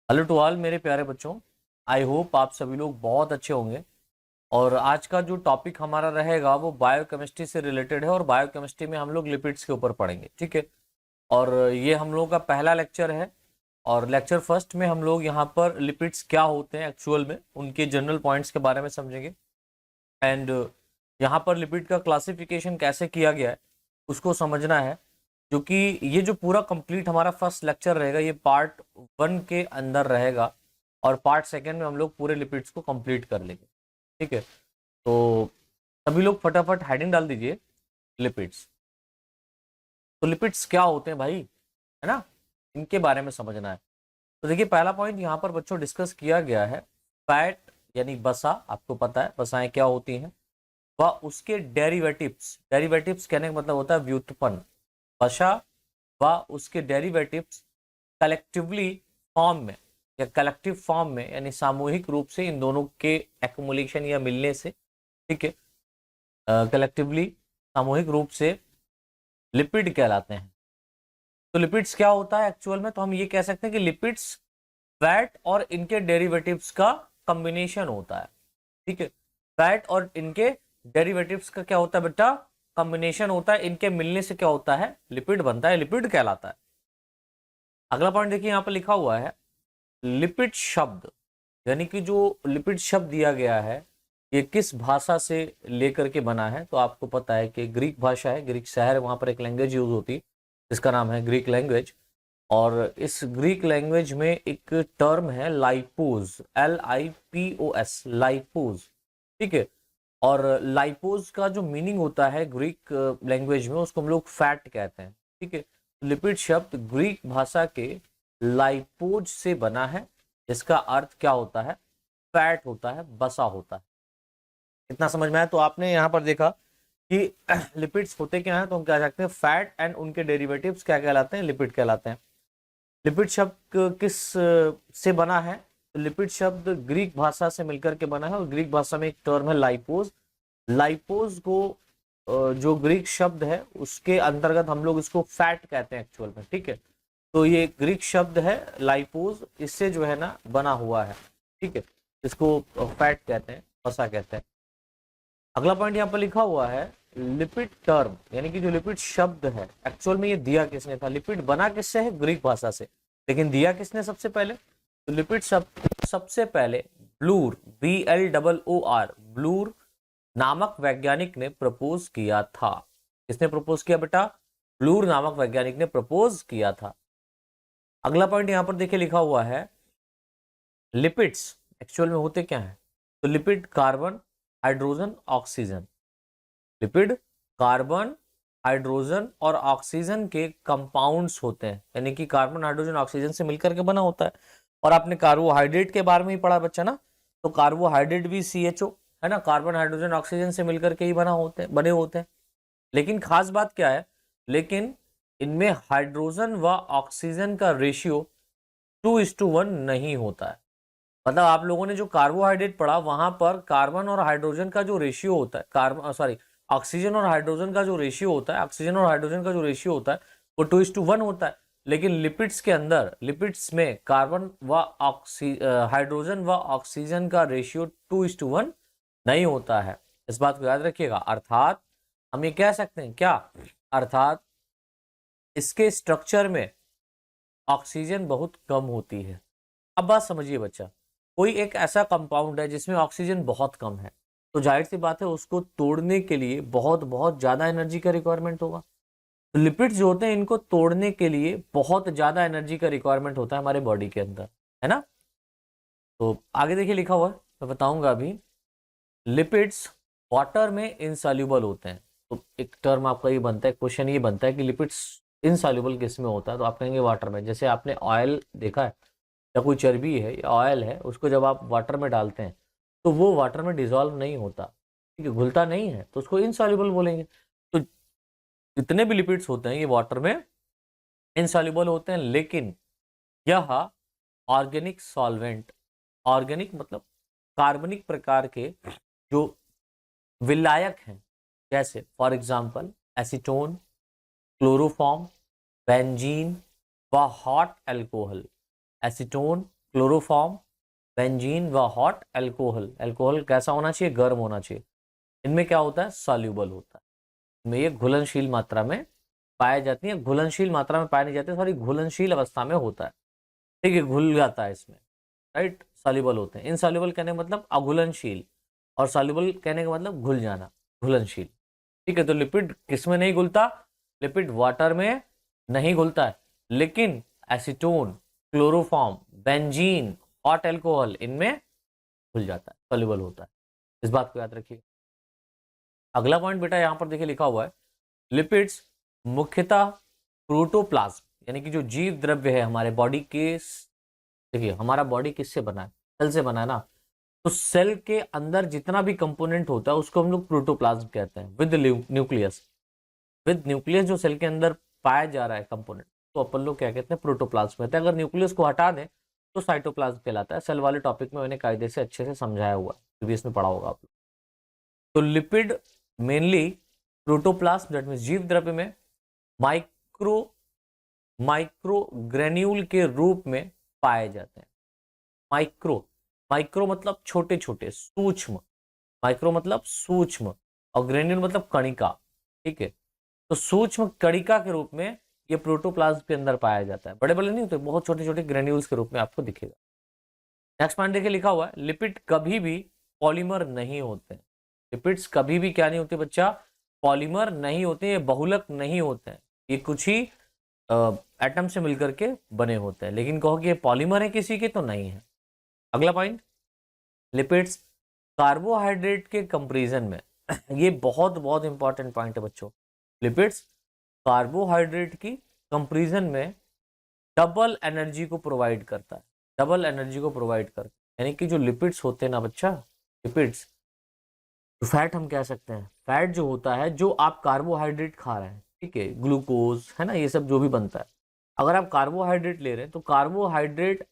Hello to all मेरे प्यारे बच्चों। आई होप आप सभी लोग बहुत अच्छे होंगे। और आज का जो टॉपिक हमारा रहेगा वो बायोकेमिस्ट्री से रिलेटेड है और बायोकेमिस्ट्री में हम लोग लिपिड्स के ऊपर पढ़ेंगे, ठीक है। और ये हम लोगों का पहला लेक्चर है। और लेक्चर फर्स्ट में हम लोग यहाँ पर लिपिड्स क्या होते हैं एक्चुअल में उनके जनरल पॉइंट्स के बारे में समझेंगे। एंड यहाँ पर लिपिड का क्लासिफिकेशन कैसे किया गया है उसको समझना है, क्योंकि ये जो पूरा कंप्लीट हमारा फर्स्ट लेक्चर रहेगा ये पार्ट 1 के अंदर रहेगा और पार्ट सेकेंड में हम लोग पूरे लिपिड्स को कंप्लीट कर लेंगे, ठीक है। तो सभी लोग फटाफट हेडिंग डाल दीजिए लिपिड्स। तो लिपिड्स क्या होते हैं भाई, है ना, इनके बारे में समझना है। तो देखिए पहला पॉइंट यहाँ पर बच्चों डिस्कस किया गया है, फैट यानी बसा। आपको पता है बसाएं क्या होती हैं, व उसके डेरिवेटिव्स। डेरिवेटिव्स कहने का मतलब होता है व्युत्पन्न। बसा व उसके डेरिवेटिव्स कलेक्टिवली फॉर्म में या कलेक्टिव फॉर्म में यानी सामूहिक रूप से इन दोनों के एक्युमुलेशन या मिलने से, ठीक है, कलेक्टिवली सामूहिक रूप से लिपिड कहलाते हैं। तो लिपिड्स क्या होता है एक्चुअल में, तो हम ये कह सकते हैं कि लिपिड्स फैट और इनके डेरिवेटिव्स का कॉम्बिनेशन होता है, ठीक है। फैट और इनके डेरिवेटिव्स का क्या होता है बेटा, कॉम्बिनेशन होता है। इनके मिलने से क्या होता है, लिपिड बनता है, लिपिड कहलाता है। अगला पॉइंट देखिए यहाँ पर लिखा हुआ है लिपिड शब्द, यानी कि जो लिपिड शब्द दिया गया है ये किस भाषा से लेकर के बना है। तो आपको पता है कि ग्रीक भाषा है, ग्रीक शहर है, वहां पर एक लैंग्वेज यूज होती है जिसका नाम है ग्रीक लैंग्वेज। और इस ग्रीक लैंग्वेज में एक टर्म है लाइपोज, LIPOS, लाइपोज, ठीक है। और लाइपोज का जो मीनिंग होता है ग्रीक लैंग्वेज में उसको हम लोग फैट कहते हैं, ठीक है। लिपिड शब्द ग्रीक भाषा के लाइपोज से बना है, इसका अर्थ क्या होता है, फैट होता है, बसा होता है। इतना समझ में आया। तो आपने यहाँ पर देखा कि लिपिड्स होते क्या हैं, तो हम कह सकते हैं फैट एंड उनके डेरिवेटिव्स क्या कहलाते हैं, लिपिड कहलाते हैं। लिपिड शब्द किस से बना है, तो लिपिड शब्द ग्रीक भाषा से मिलकर के बना है और ग्रीक भाषा में एक टर्म है लाइपोज। लाइपोज को जो ग्रीक शब्द है उसके अंतर्गत हम लोग इसको फैट कहते हैं एक्चुअल में, ठीक है। तो ये ग्रीक शब्द है लाइपोज, इससे जो है ना बना हुआ है, ठीक है। इसको फैट कहते हैं, वसा कहते हैं। अगला पॉइंट यहाँ पर लिखा हुआ है लिपिड टर्म, यानी कि जो लिपिड शब्द है एक्चुअल में ये दिया किसने था, लिपिड बना किससे है, ग्रीक भाषा से, लेकिन दिया किसने सबसे पहले, तो लिपिड शब्द सबसे पहले ब्लूर, BLOOR, ब्लूर नामक वैज्ञानिक ने प्रपोज किया था। किसने प्रपोज किया बेटा, ब्लूर नामक वैज्ञानिक ने प्रपोज किया था। अगला पॉइंट यहां पर देखिए लिखा हुआ है लिपिड्स एक्चुअल में होते क्या हैं, तो lipid carbon, hydrogen, oxygen. Lipid carbon, hydrogen और ऑक्सीजन के कंपाउंड्स होते हैं, यानी कि कार्बन हाइड्रोजन ऑक्सीजन से मिलकर के बना होता है। और आपने कार्बोहाइड्रेट के बारे में ही पढ़ा बच्चा ना, तो कार्बोहाइड्रेट भी CHO है ना, कार्बन हाइड्रोजन ऑक्सीजन से मिलकर के ही बने होते हैं। लेकिन खास बात क्या है, लेकिन इनमें हाइड्रोजन व ऑक्सीजन का रेशियो 2:1 नहीं होता है। मतलब आप लोगों ने जो कार्बोहाइड्रेट पढ़ा वहां पर कार्बन और हाइड्रोजन का जो रेशियो होता है, कार्बन सॉरी ऑक्सीजन और हाइड्रोजन का जो रेशियो होता है, ऑक्सीजन और हाइड्रोजन का जो रेशियो होता है वो 2:1 होता है। लेकिन लिपिड्स के अंदर, लिपिड्स में कार्बन व हाइड्रोजन व ऑक्सीजन का रेशियो 2:1 नहीं होता है। इस बात को याद रखिएगा। अर्थात हम ये कह सकते हैं क्या, अर्थात इसके स्ट्रक्चर में ऑक्सीजन बहुत कम होती है। अब बात समझिए बच्चा, कोई एक ऐसा कंपाउंड है जिसमें ऑक्सीजन बहुत कम है, तो जाहिर सी बात है उसको तोड़ने के लिए बहुत बहुत ज्यादा एनर्जी का रिक्वायरमेंट होगा। तो लिपिड्स जो होते हैं इनको तोड़ने के लिए बहुत ज्यादा एनर्जी का रिक्वायरमेंट होता है हमारे बॉडी के अंदर, है ना। तो आगे देखिए लिखा हुआ है, मैं बताऊंगा अभी। लिपिड्स वाटर में इनसॉल्युबल होते हैं। तो एक टर्म आपका ये बनता है, क्वेश्चन ये बनता है कि लिपिड्स इनसॉल्युबल किस में होता है, तो आप कहेंगे वाटर में। जैसे आपने ऑयल देखा है या कोई चर्बी है या ऑयल है, उसको जब आप वाटर में डालते हैं तो वो वाटर में डिजॉल्व नहीं होता, ठीक है, घुलता नहीं है, तो उसको इनसॉल्युबल बोलेंगे। तो जितने भी लिपिड्स होते हैं ये वाटर में इनसॉल्युबल होते हैं, लेकिन यह ऑर्गेनिक सॉल्वेंट, ऑर्गेनिक मतलब कार्बनिक प्रकार के जो विलायक हैं, जैसे for example acetone, chloroform, benzene व hot alcohol. Acetone, chloroform, benzene व हॉट एल्कोहल। एल्कोहल कैसा होना चाहिए? गर्म होना चाहिए। इनमें क्या होता है? सॉल्यूबल होता है। इनमें ये घुलनशील मात्रा में पाए जाती है, घुलनशील मात्रा में पाए नहीं जाते, सॉरी घुलनशील अवस्था में होता है, ठीक है, घुल जाता है इसमें, राइट। सॉल्यूबल होते हैं। इनसॉल्यूबल कहने का मतलब अघुलनशील, और सॉल्यूबल कहने का मतलब घुल जाना, घुलनशील, ठीक है। तो लिपिड किस में नहीं घुलता? लिपिड वाटर में नहीं घुलता है, लेकिन acetone, chloroform, benzene, hot alcohol इनमें घुल जाता है, सॉल्यूबल होता है। इस बात को याद रखिए। अगला पॉइंट बेटा यहां पर देखिए लिखा हुआ है, लिपिड्स मुख्यतः प्रोटोप्लाज्म, यानी कि जो जीव द्रव्य है हमारे बॉडी के, देखिए हमारा बॉडी किससे बना है? सेल से बना है ना। तो सेल के अंदर जितना भी कंपोनेंट होता है उसको हम लोग प्रोटोप्लाज्म कहते हैं, विद न्यूक्लियस। विद न्यूक्लियस जो सेल के अंदर पाया जा रहा है कंपोनेंट, तो अपन लोग क्या कहते हैं? प्रोटोप्लाज्म कहते हैं। अगर न्यूक्लियस को हटा दें तो साइटोप्लाज्म कहलाता है। सेल वाले टॉपिक में मैंने कायदे से अच्छे से समझाया हुआ है, प्रीवियस में पढ़ा होगा आप लोग। तो lipid mainly protoplasm, that mean जीव द्रव्य में माइक्रो ग्रेन्यूल के रूप में पाए जाते हैं। माइक्रो मतलब छोटे छोटे, सूक्ष्म। माइक्रो मतलब सूक्ष्म, और ग्रेन्यूल मतलब कणिका, ठीक है। तो सूक्ष्म कणिका के रूप में ये प्रोटोप्लाज्म के अंदर पाया जाता है। बड़े बड़े नहीं होते, बहुत छोटे छोटे ग्रेन्यूल्स के रूप में आपको दिखेगा। नेक्स्ट पॉइंट देखिए लिखा हुआ है, लिपिड कभी भी पॉलीमर नहीं होते। लिपिड्स कभी भी क्या नहीं होते बच्चा? पॉलीमर नहीं होते, ये बहुलक नहीं होते हैं, ये कुछ ही एटम से मिलकर के बने होते हैं। लेकिन कहो कि ये पॉलीमर है किसी के, तो नहीं है। अगला पॉइंट, लिपिड्स कार्बोहाइड्रेट के कंपैरिजन में ये बहुत बहुत इंपॉर्टेंट पॉइंट है बच्चों। लिपिड्स कार्बोहाइड्रेट की कंपैरिजन में डबल एनर्जी को प्रोवाइड करता है, डबल एनर्जी को प्रोवाइड करता है। यानी कि जो लिपिड्स होते हैं ना बच्चा, लिपिड्स, तो फैट हम कह सकते हैं, फैट जो होता है, जो आप कार्बोहाइड्रेट खा रहे हैं, ठीक है, ग्लूकोज है ना, ये सब जो भी बनता है, अगर आप कार्बोहाइड्रेट ले रहे हैं तो कार्बोहाइड्रेट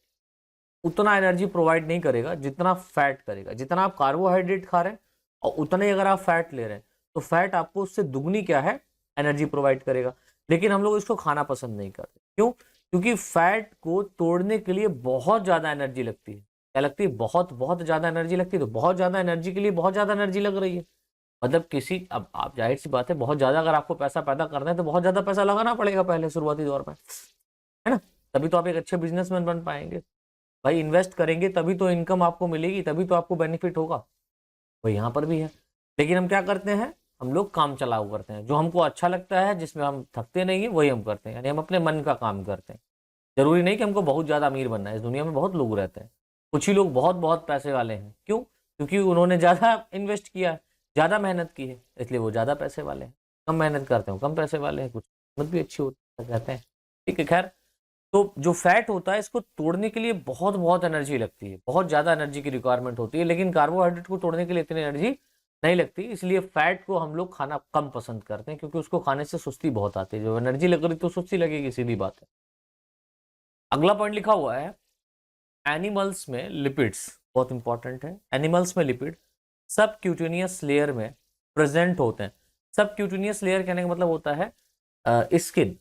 उतना एनर्जी प्रोवाइड नहीं करेगा जितना फैट करेगा। जितना आप कार्बोहाइड्रेट खा रहे हैं और उतना ही अगर आप फैट ले रहे हैं, तो फैट आपको उससे दुगनी क्या है? एनर्जी प्रोवाइड करेगा। लेकिन हम लोग इसको खाना पसंद नहीं करते। क्यों? क्योंकि फैट को तोड़ने के लिए बहुत ज्यादा एनर्जी लगती है। क्या लगती है? बहुत बहुत ज्यादा एनर्जी लगती है। तो बहुत ज्यादा एनर्जी के लिए बहुत ज्यादा एनर्जी लग रही है, मतलब किसी, अब आप जाहिर सी बात है, बहुत ज्यादा अगर आपको पैसा पैदा करना है तो बहुत ज्यादा पैसा लगाना पड़ेगा पहले शुरुआती दौर में, है ना। तभी तो आप एक अच्छे बिजनेसमैन बन पाएंगे। भाई इन्वेस्ट करेंगे तभी तो इनकम आपको मिलेगी, तभी तो आपको बेनिफिट होगा। वही यहाँ पर भी है। लेकिन हम क्या करते हैं? हम लोग काम चलाऊ करते हैं, जो हमको अच्छा लगता है, जिसमें हम थकते नहीं है, वही हम करते हैं। यानी हम अपने मन का काम करते हैं। जरूरी नहीं कि हमको बहुत ज्यादा अमीर बनना है। इस दुनिया में बहुत लोग रहते हैं, कुछ ही लोग बहुत बहुत पैसे वाले हैं। क्यों? क्योंकि उन्होंने ज्यादा इन्वेस्ट किया है, ज्यादा मेहनत की है, इसलिए वो ज्यादा पैसे वाले हैं। कम मेहनत करते हैं, कम पैसे वाले हैं। कुछ किस्मत भी अच्छी होती है कहते हैं, ठीक है। खैर, तो जो फैट होता है इसको तोड़ने के लिए बहुत बहुत एनर्जी लगती है, बहुत ज्यादा एनर्जी की रिक्वायरमेंट होती है। लेकिन कार्बोहाइड्रेट को तोड़ने के लिए इतनी एनर्जी नहीं लगती, इसलिए फैट को हम लोग खाना कम पसंद करते हैं, क्योंकि उसको खाने से सुस्ती बहुत आती है। जो एनर्जी लग रही तो सुस्ती लगेगी, सीधी बात है। अगला पॉइंट लिखा हुआ है, एनिमल्स में लिपिड्स, बहुत इंपॉर्टेंट है। एनिमल्स में लिपिड सब क्यूटेनियस लेयर में प्रेजेंट होते हैं। सब क्यूटेनियस लेयर कहने का मतलब होता है स्किन।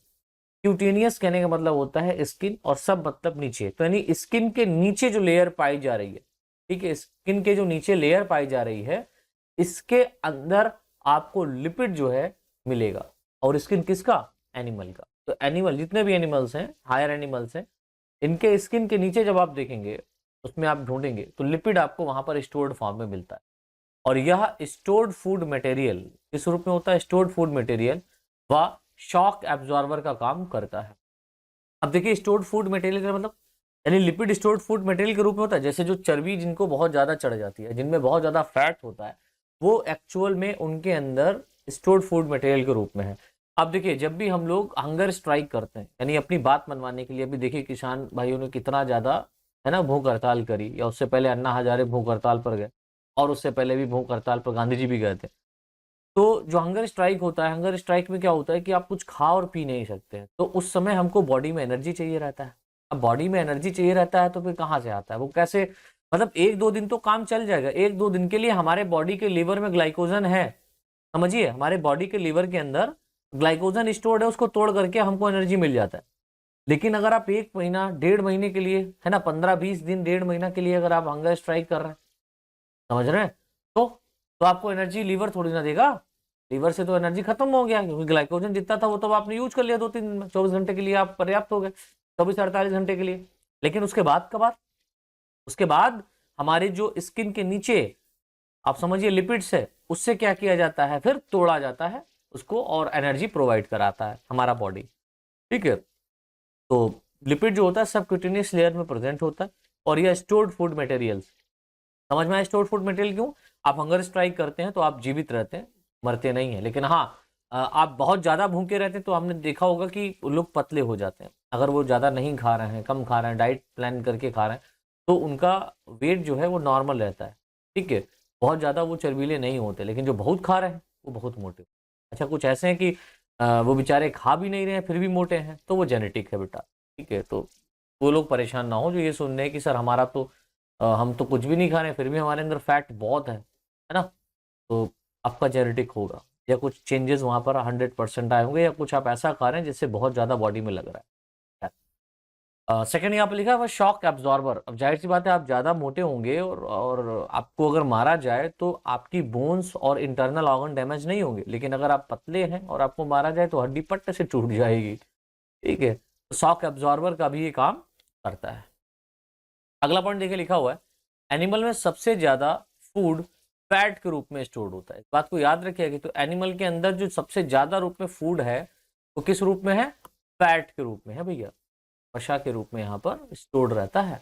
क्यूटेनियस कहने का मतलब होता है स्किन, और सब मतलब नीचे। तो यानी स्किन के नीचे जो लेयर पाई जा रही है, ठीक है, स्किन के जो नीचे लेयर पाई जा रही है, इसके अंदर आपको लिपिड जो है मिलेगा। और स्किन किसका? एनिमल का। तो एनिमल, जितने भी एनिमल्स हैं, हायर एनिमल्स हैं, इनके स्किन के नीचे जब आप देखेंगे, उसमें आप ढूंढेंगे तो लिपिड आपको वहां पर स्टोर्ड फॉर्म में मिलता है। और यह स्टोर्ड फूड मटेरियल किस रूप में होता है? स्टोर्ड फूड मटेरियल व शॉक एब्जॉर्बर का काम करता है। अब देखिए, स्टोर्ड फूड मटेरियल का मतलब, यानी लिपिड स्टोर्ड फूड मटेरियल के रूप में होता है। जैसे जो चर्बी जिनको बहुत ज्यादा चढ़ जाती है, जिनमें बहुत ज्यादा फैट होता है, वो एक्चुअल में उनके अंदर स्टोर्ड फूड मटेरियल के रूप में है। अब देखिए, जब भी हम लोग हंगर स्ट्राइक करते हैं, यानी अपनी बात मनवाने के लिए, अभी देखिए किसान भाइयों ने कितना ज्यादा, है ना, भूख हड़ताल करी, या उससे पहले अन्ना हजारे भूख हड़ताल पर गए, और उससे पहले भी भूख हड़ताल पर गांधी जी भी गए थे। तो जो हंगर स्ट्राइक होता है, हंगर स्ट्राइक में क्या होता है कि आप कुछ खा और पी नहीं सकते हैं, तो उस समय हमको बॉडी में एनर्जी चाहिए रहता है। अब बॉडी में एनर्जी चाहिए रहता है तो फिर कहाँ से आता है वो? कैसे? मतलब एक दो दिन तो काम चल जाएगा, एक दो दिन के लिए हमारे बॉडी के लीवर में ग्लाइकोजन है, समझिए, हमारे बॉडी के लीवर के अंदर ग्लाइकोजन स्टोर्ड है, उसको तोड़ करके हमको एनर्जी मिल जाता है। लेकिन अगर आप 1 महीना 1.5 महीने के लिए, है ना, 15-20 दिन 1.5 महीना के लिए अगर आप हंगर स्ट्राइक कर रहे हैं, समझ रहे हैं, तो आपको एनर्जी लीवर थोड़ी ना देगा। लीवर से तो एनर्जी खत्म हो गया, क्योंकि ग्लाइकोजन जितना था वो तो आपने यूज कर लिया 2-3 दिन में, 24 घंटे के लिए आप पर्याप्त हो गए, 24-48 घंटे के लिए। लेकिन उसके बाद का बात, उसके बाद हमारे जो स्किन के नीचे आप समझिए लिपिड्स है, उससे क्या किया जाता है, फिर तोड़ा जाता है उसको, और एनर्जी प्रोवाइड कराता है हमारा बॉडी। ठीक है, तो लिपिड जो होता है सबक्यूटेनियस लेयर में प्रेजेंट होता है, और यह स्टोर्ड फूड मटेरियल्स, समझ में आया स्टोर्ड फूड मटेरियल क्यों? आप हंगर स्ट्राइक करते हैं तो आप जीवित रहते हैं, मरते नहीं है, लेकिन हाँ, आप बहुत ज्यादा भूखे रहते हैं तो हमने देखा होगा कि लोग पतले हो जाते हैं। अगर वो ज्यादा नहीं खा रहे हैं, कम खा रहे हैं, डाइट प्लान करके खा रहे हैं, तो उनका वेट जो है वो नॉर्मल रहता है। ठीक है, बहुत ज्यादा वो चर्बीले नहीं होते, लेकिन जो बहुत खा रहे हैं वो बहुत मोटे। अच्छा, कुछ ऐसे हैं कि वो बेचारे खा भी नहीं रहे हैं फिर भी मोटे हैं, तो वो जेनेटिक है बेटा। ठीक है, तो वो लोग परेशान ना हो जो ये सुन रहे हैं कि सर हमारा तो हम तो कुछ भी नहीं खा रहे हैं फिर भी हमारे अंदर फैट बहुत है ना, तो आपका जेनेटिक होगा, या कुछ चेंजेस वहां पर 100% आए होंगे, या कुछ आप ऐसा खा रहे हैं जिससे बहुत ज्यादा बॉडी में लग रहा है। सेकंड यहाँ पे लिखा है शॉक एब्जॉर्बर। अब जाहिर सी बात है, आप ज्यादा मोटे होंगे और आपको अगर मारा जाए तो आपकी बोन्स और इंटरनल ऑर्गन डैमेज नहीं होंगे, लेकिन अगर आप पतले हैं और आपको मारा जाए तो हड्डी पट्टे से टूट जाएगी। ठीक है, तो शॉक एब्जॉर्बर का भी ये काम करता है। अगला पॉइंट देखिए, लिखा हुआ है एनिमल में सबसे ज्यादा फूड फैट के रूप में स्टोर्ड होता है। इस बात को याद रखिएगा, तो एनिमल के अंदर जो सबसे ज्यादा रूप में फूड है वो किस रूप में है? फैट के रूप में है भैया, वसा के रूप में यहाँ पर स्टोर्ड रहता है।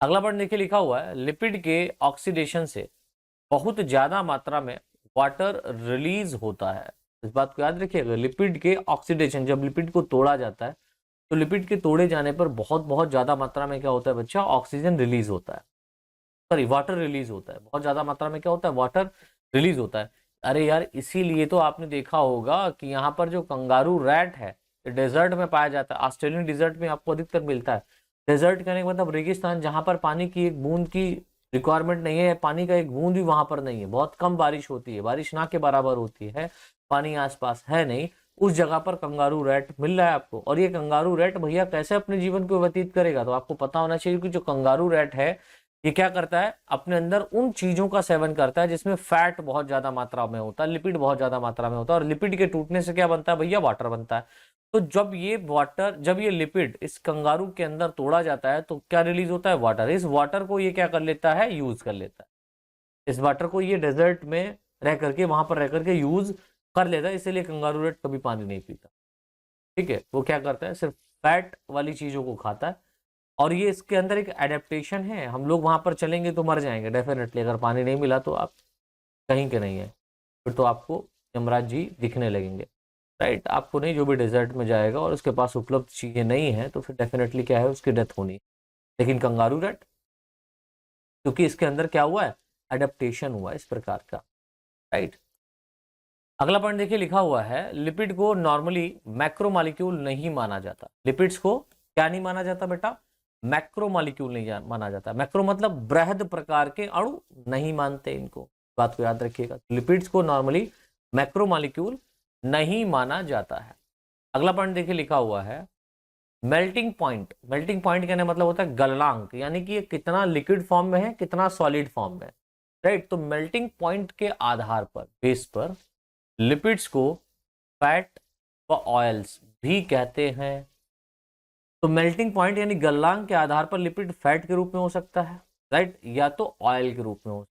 अगला पॉइंट देखिए, लिखा हुआ है लिपिड के ऑक्सीडेशन से बहुत ज्यादा मात्रा में वाटर रिलीज होता है। इस बात को याद रखिएगा, लिपिड के ऑक्सीडेशन, जब लिपिड को तोड़ा जाता है तो लिपिड के तोड़े जाने पर बहुत बहुत ज्यादा मात्रा में क्या होता है बच्चा? ऑक्सीजन रिलीज होता है, सॉरी वाटर रिलीज होता है। बहुत ज्यादा मात्रा में क्या होता है? वाटर रिलीज होता है। अरे यार, इसीलिए तो आपने देखा होगा कि यहाँ पर जो कंगारू रैट है डेजर्ट में पाया जाता है, ऑस्ट्रेलियन डिजर्ट में आपको अधिकतर मिलता है। डेजर्ट कहने का मतलब रेगिस्तान, जहां पर पानी की एक बूंद की रिक्वायरमेंट नहीं है, पानी का एक बूंद भी वहां पर नहीं है, बहुत कम बारिश होती है, बारिश ना के बराबर होती है, पानी आसपास है नहीं, उस जगह पर कंगारू रैट मिल रहा है आपको। और ये कंगारू रैट भैया कैसे अपने जीवन को व्यतीत करेगा? तो आपको पता होना चाहिए कि जो कंगारू रैट है ये क्या करता है, अपने अंदर उन चीजों का सेवन करता है जिसमें फैट बहुत ज्यादा मात्रा में होता है, लिपिड बहुत ज्यादा मात्रा में होता है, और लिपिड के टूटने से क्या बनता है भैया? वाटर बनता है। तो जब ये लिपिड इस कंगारू के अंदर तोड़ा जाता है तो क्या रिलीज होता है? वाटर। इस वाटर को ये क्या कर लेता है? यूज कर लेता है। इस वाटर को ये डेजर्ट में रह करके, वहां पर रह करके यूज कर लेता है, इसीलिए कंगारू रेट कभी पानी नहीं पीता। ठीक है, वो क्या करता है? सिर्फ फैट वाली चीजों को खाता है, और ये इसके अंदर एक एडेप्टेशन है। हम लोग वहां पर चलेंगे तो मर जाएंगे डेफिनेटली, अगर पानी नहीं मिला तो आप कहीं के नहीं है, फिर तो आपको यमराज जी दिखने लगेंगे। राइट, आपको नहीं, जो भी डेजर्ट में जाएगा और उसके पास उपलब्ध चीजें नहीं है तो फिर डेफिनेटली क्या है? उसकी डेथ होनी है। लेकिन कंगारू रेट, क्योंकि इसके अंदर क्या हुआ है? एडेप्टेशन हुआ है इस प्रकार का। राइट, अगला पॉइंट देखिए, लिखा हुआ है लिपिड को नॉर्मली मैक्रोमॉलिक्यूल नहीं माना जाता। लिपिड्स को क्या नहीं माना जाता बेटा? मैक्रोमॉलिक्यूल नहीं माना जाता। मैक्रो मतलब बृहद प्रकार के अणु, नहीं मानते इनको, बात को याद रखिएगा। लिपिड्स को नॉर्मली मैक्रोमॉलिक्यूल नहीं माना जाता है। अगला पॉइंट देखिए, लिखा हुआ है मेल्टिंग पॉइंट। मेल्टिंग पॉइंट कहने मतलब होता है गलनांक, यानी कि ये कितना लिक्विड फॉर्म में है, कितना सॉलिड फॉर्म में। राइट, तो मेल्टिंग पॉइंट के आधार पर, बेस पर, लिपिड्स को फैट व ऑयल्स भी कहते हैं। तो मेल्टिंग पॉइंट यानी गलनांक के आधार पर लिपिड फैट के रूप में हो सकता है, राइट, या तो ऑयल के रूप में हो।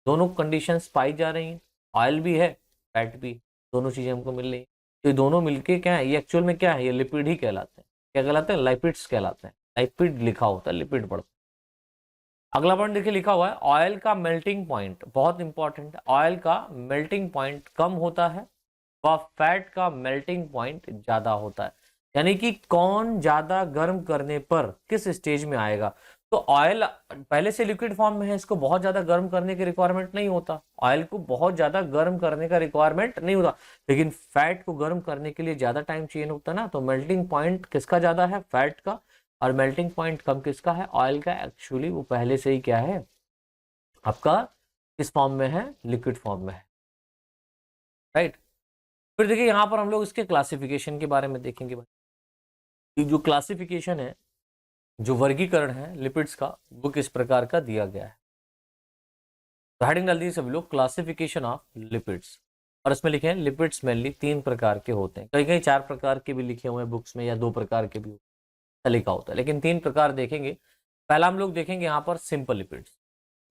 दोनों कंडीशंस पाई जा रही हैं, ऑयल भी है, फैट भी, दोनों चीजें हमको मिल रही हैं। तो ये दोनों मिलके क्या है? ये एक्चुअल में क्या है? ये लिपिड ही कहलाते हैं। क्या कहलाते हैं? लाइपिड्स कहलाते हैं। लाइपिड लिखा होता है, लिपिड पढ़ते हैं। अगला पॉइंट देखिए, लिखा हुआ है ऑयल का मेल्टिंग पॉइंट, बहुत इंपॉर्टेंट है। ऑयल का मेल्टिंग पॉइंट कम होता है व फैट का मेल्टिंग पॉइंट ज्यादा होता है। यानी कि कौन ज्यादा गर्म करने पर किस स्टेज में आएगा? तो ऑयल पहले से लिक्विड फॉर्म में है, इसको बहुत ज्यादा गर्म करने की रिक्वायरमेंट नहीं होता, ऑयल को बहुत ज्यादा गर्म करने का रिक्वायरमेंट नहीं होता। लेकिन फैट को गर्म करने के लिए ज्यादा टाइम चाहिए होता है ना, तो मेल्टिंग पॉइंट किसका ज्यादा है? फैट का। और मेल्टिंग पॉइंट कम किसका है? ऑयल का। एक्चुअली वो पहले से ही क्या है आपका? किस फॉर्म में है? लिक्विड फॉर्म में है। राइट, फिर देखिए यहाँ पर हम लोग इसके क्लासिफिकेशन के बारे में देखेंगे। कि जो क्लासिफिकेशन है, जो वर्गीकरण है लिपिड्स का, वो किस प्रकार का दिया गया है। तो हेडिंग डाल दी सभी लोग, क्लासिफिकेशन ऑफ लिपिड्स, और इसमें लिखे हैं लिपिड्स मेनली 3 प्रकार के होते हैं, कहीं कहीं 4 प्रकार के भी लिखे हुए हैं बुक्स में, या 2 प्रकार के भी लिखा होता है, लेकिन 3 प्रकार देखेंगे। पहला हम लोग देखेंगे यहाँ पर सिंपल लिपिड्स,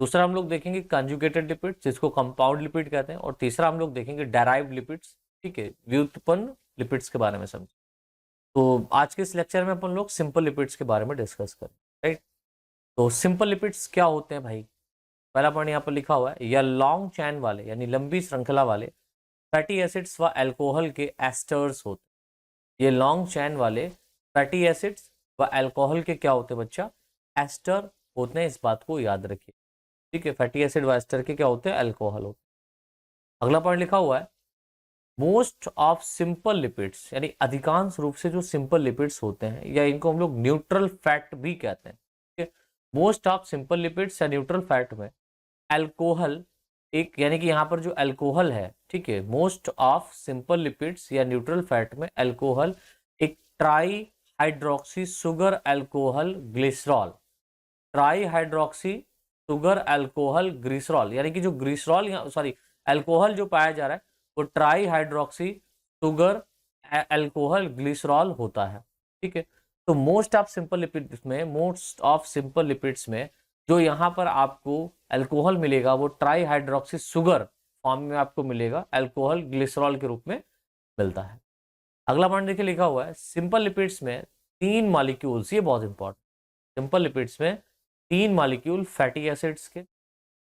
दूसरा हम लोग देखेंगे कंजुगेटेड लिपिड्स जिसको कंपाउंड लिपिड कहते हैं, और तीसरा हम लोग देखेंगे डेराइव्ड लिपिड्स, ठीक है, व्युत्पन्न लिपिड्स के बारे में समझ। तो आज के इस लेक्चर में अपन लोग सिंपल लिपिड्स के बारे में डिस्कस करें, राइट। तो सिंपल लिपिड्स क्या होते हैं भाई, पहला पॉइंट यहाँ पर लिखा हुआ है, या लॉन्ग चैन वाले यानी लंबी श्रृंखला वाले फैटी एसिड्स व अल्कोहल के एस्टर्स होते हैं। ये लॉन्ग चैन वाले फैटी एसिड्स व अल्कोहल के क्या होते हैं बच्चा, एस्टर होते हैं, इस बात को याद रखिए, ठीक है। फैटी एसिड व एस्टर के क्या होते हैं, अल्कोहल होते हैं। अगला पॉइंट लिखा हुआ है, मोस्ट ऑफ सिंपल लिपिड्स, यानी अधिकांश रूप से जो सिंपल लिपिड्स होते हैं, या इनको हम लोग न्यूट्रल फैट भी कहते हैं, ठीक है। मोस्ट ऑफ सिंपल लिपिड्स या न्यूट्रल फैट में अल्कोहल एक, यानी कि यहाँ पर जो अल्कोहल है, ठीक है, मोस्ट ऑफ सिंपल लिपिड्स या न्यूट्रल फैट में अल्कोहल एक try hydroxy sugar alcohol glycerol, try hydroxy sugar alcohol glycerol, यानी कि जो ग्लिसरॉल सॉरी अल्कोहल जो पाया जा रहा है वो try hydroxy sugar alcohol glycerol होता है, ठीक है। तो मोस्ट ऑफ सिंपल लिपिड्स में, मोस्ट ऑफ सिंपल लिपिड्स में जो यहाँ पर आपको अल्कोहल मिलेगा वो ट्राई हाइड्रोक्सी सुगर फॉर्म में आपको मिलेगा, अल्कोहल ग्लिसरॉल के रूप में मिलता है। अगला पॉइंट देखिए लिखा हुआ है, सिंपल लिपिड्स में 3 मॉलिक्यूल्स, ये बहुत इंपॉर्टेंट, सिंपल लिपिड्स में 3 मॉलिक्यूल फैटी एसिड्स के,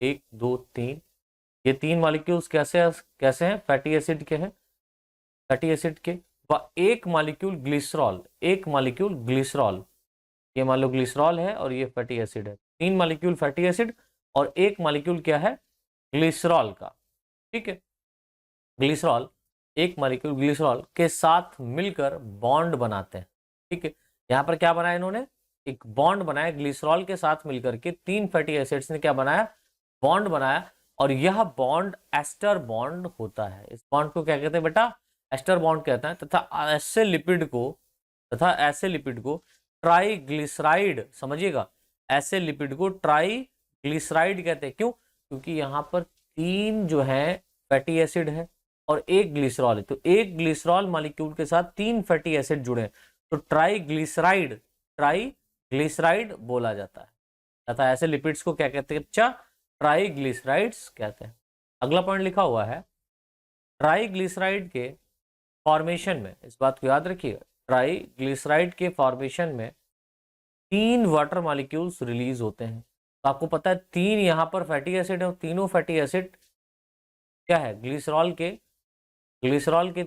1 2 3, ये 3 मॉलिक्यूल्स कैसे कैसे हैं, फैटी एसिड के हैं, फैटी एसिड के, व 1 मॉलिक्यूल ग्लिसरॉल, 1 मॉलिक्यूल ग्लिसरॉल, ये मान लो ग्लिसरॉल है और ये फैटी एसिड है, 3 मॉलिक्यूल फैटी एसिड और 1 मॉलिक्यूल क्या है, ग्लिसरॉल का, ठीक है। ग्लिसरॉल, 1 मॉलिक्यूल ग्लिसरॉल के साथ मिलकर बॉन्ड बनाते हैं, ठीक है। यहाँ पर क्या बनाया इन्होंने, एक बॉन्ड बनाया, ग्लिसरॉल के साथ मिलकर के 3 फैटी एसिड्स ने क्या बनाया, बॉन्ड बनाया, और यह बॉन्ड एस्टर बॉन्ड होता है। इस बॉन्ड को क्या कहते हैं बेटा, एस्टर बॉन्ड कहते हैं। तथा ऐसे लिपिड को ट्राईग्लिसराइड, समझिएगा, ऐसे लिपिड को ट्राईग्लिसराइड कहते हैं। क्यों, क्योंकि यहाँ पर 3 जो है फैटी एसिड है और 1 ग्लिसरॉल है, तो 1 ग्लिसरॉल मॉलिक्यूल के साथ 3 फैटी एसिड जुड़े हैं, तो ट्राईग्लिसराइड बोला जाता है। तथा ऐसे लिपिड्स को क्या कहते हैं बच्चा, ट्राईग्लिसराइड्स कहते हैं। अगला पॉइंट लिखा हुआ है, ट्राईग्लिसराइड के फॉर्मेशन में, इस बात को याद रखिएगा, ट्राईग्लिसराइड के फॉर्मेशन में 3 वाटर मॉलिक्यूल्स रिलीज होते हैं। तो आपको पता है 3 यहाँ पर फैटी एसिड है, और तीनों फैटी एसिड क्या है, ग्लिसरॉल के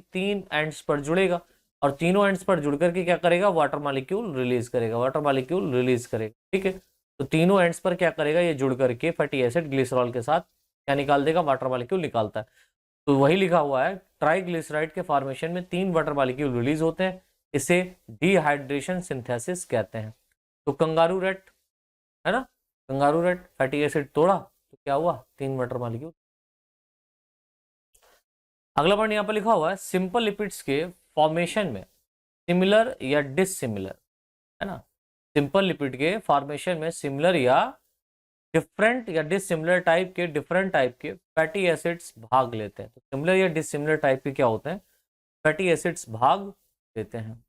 3 एंड्स पर जुड़ेगा, और तीनों एंड्स पर जुड़ करके क्या करेगा, वाटर मॉलिक्यूल रिलीज करेगा, ठीक है। तो तीनों एंड्स पर क्या करेगा, ये जुड़ करके फैटी एसिड ग्लिसरॉल के साथ क्या निकाल देगा, वाटर मॉलिक्यूल निकालता है। तो वही लिखा हुआ है, ट्राईग्लिसराइड के फॉर्मेशन में 3 वाटर मॉलिक्यूल रिलीज होते हैं, इसे डिहाइड्रेशन सिंथेसिस कहते हैं। तो कंगारू रेट है ना, कंगारू रेट फैटी एसिड तोड़ा तो क्या हुआ, 3 वाटर मॉलिक्यूल। अगला पॉइंट यहाँ पर लिखा हुआ है, सिंपल लिपिड्स के फॉर्मेशन में सिमिलर या डिससिमिलर, है ना, सिंपल लिपिड के फॉर्मेशन में सिमिलर या डिफरेंट या डिससिमिलर टाइप के, डिफरेंट टाइप के फैटी एसिड्स भाग लेते हैं। तो सिमिलर या डिससिमिलर टाइप के क्या होते हैं, फैटी एसिड्स भाग लेते हैं।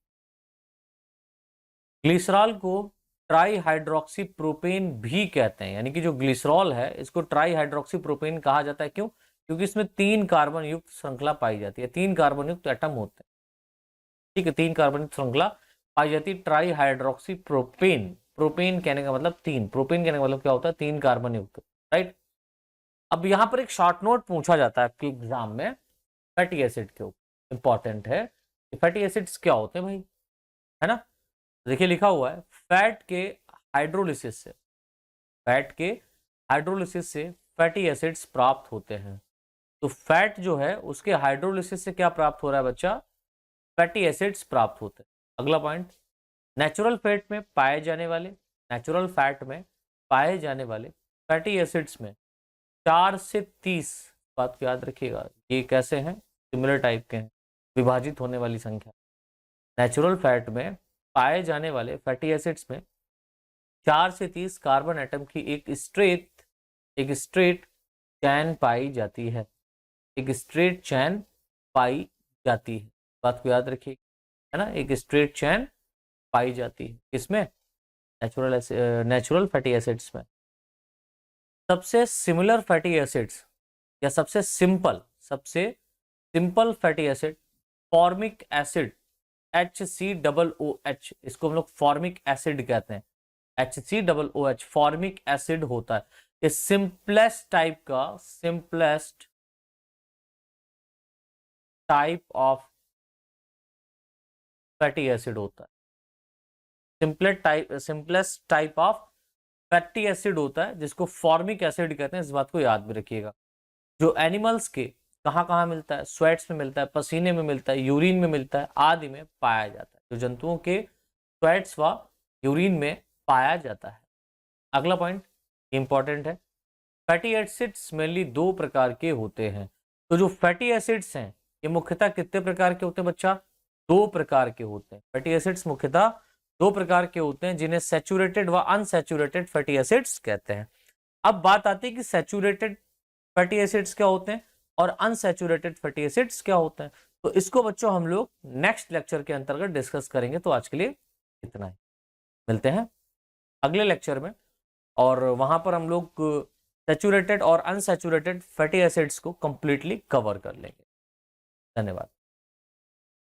ग्लिसरॉल को ट्राईहाइड्रोक्सी प्रोपेन भी कहते हैं, यानी कि जो ग्लिसरॉल है इसको ट्राईहाइड्रोक्सी प्रोपेन कहा जाता है। क्यों, क्योंकि इसमें 3 कार्बन युक्त श्रृंखला पाई जाती है, 3 कार्बन युक्त एटम होते हैं, ठीक है, 3 कार्बन युक्त श्रृंखला पाई जाती है ट्राईहाइड्रोक्सी प्रोपेन। प्रोपेन कहने का मतलब 3, प्रोपेन कहने का मतलब क्या होता है, 3 कार्बन युक्त, राइट। अब यहाँ पर एक शॉर्ट नोट पूछा जाता है आपके एग्जाम में फैटी एसिड के ऊपर, इंपॉर्टेंट है, फैटी एसिड्स क्या होते हैं भाई, है ना। देखिए लिखा हुआ है, फैट के हाइड्रोलिसिस से फैटी एसिड्स प्राप्त होते हैं। तो फैट जो है उसके हाइड्रोलिसिस से क्या प्राप्त हो रहा है बच्चा, फैटी एसिड्स प्राप्त होते हैं। अगला पॉइंट, नेचुरल फैट में पाए जाने वाले फैटी एसिड्स में 4 से 30, बात को याद रखिएगा, ये कैसे हैं, सिमिलर टाइप के हैं, विभाजित होने वाली संख्या। नेचुरल फैट में पाए जाने वाले फैटी एसिड्स में 4 से 30 कार्बन एटम की एक स्ट्रेट चैन पाई जाती है। एक स्ट्रेट चैन पाई जाती है, बात को याद रखिए, है ना। एक स्ट्रेट चैन पाई जाती है किसमें? नेचुरल फैटी एसिड्स में। सबसे सिमिलर फैटी एसिड्स या सबसे simple fatty acid formic acid HCOOH, इसको हम लोग फॉर्मिक एसिड कहते हैं। HCOOH फॉर्मिक एसिड होता है। ये simplest type of fatty acid होता है। Simplest type of fatty acid होता है जिसको फॉर्मिक एसिड कहते हैं। इस बात को याद भी रखिएगा। जो एनिमल्स के कहाँ कहाँ मिलता है? स्वेट्स में मिलता है, पसीने में मिलता है, यूरिन में मिलता है, आदि में पाया जाता है। जो जंतुओं के स्वेट्स व यूरिन में पाया जाता है। अगला पॉइंट इंपॉर्टेंट है। फैटी एसिड्स मेनली 2 प्रकार के होते हैं। तो जो फैटी एसिड्स हैं ये मुख्यतः कितने प्रकार के होते हैं बच्चा? 2 प्रकार के होते हैं। फैटी एसिड्स मुख्यतः 2 प्रकार के होते हैं जिन्हें सैचुरेटेड व अनसैचुरेटेड फैटी एसिड्स कहते हैं। अब बात आती है कि सैचुरेटेड फैटी एसिड्स क्या होते हैं और अनसैचुरेटेड फैटी एसिड्स क्या होते हैं। तो इसको बच्चों हम लोग नेक्स्ट लेक्चर के अंतर्गत डिस्कस करेंगे। तो आज के लिए इतना ही, मिलते हैं अगले लेक्चर में, और वहां पर हम लोग सैचुरेटेड और अनसैचुरेटेड फैटी एसिड्स को कंप्लीटली कवर कर लेंगे। धन्यवाद।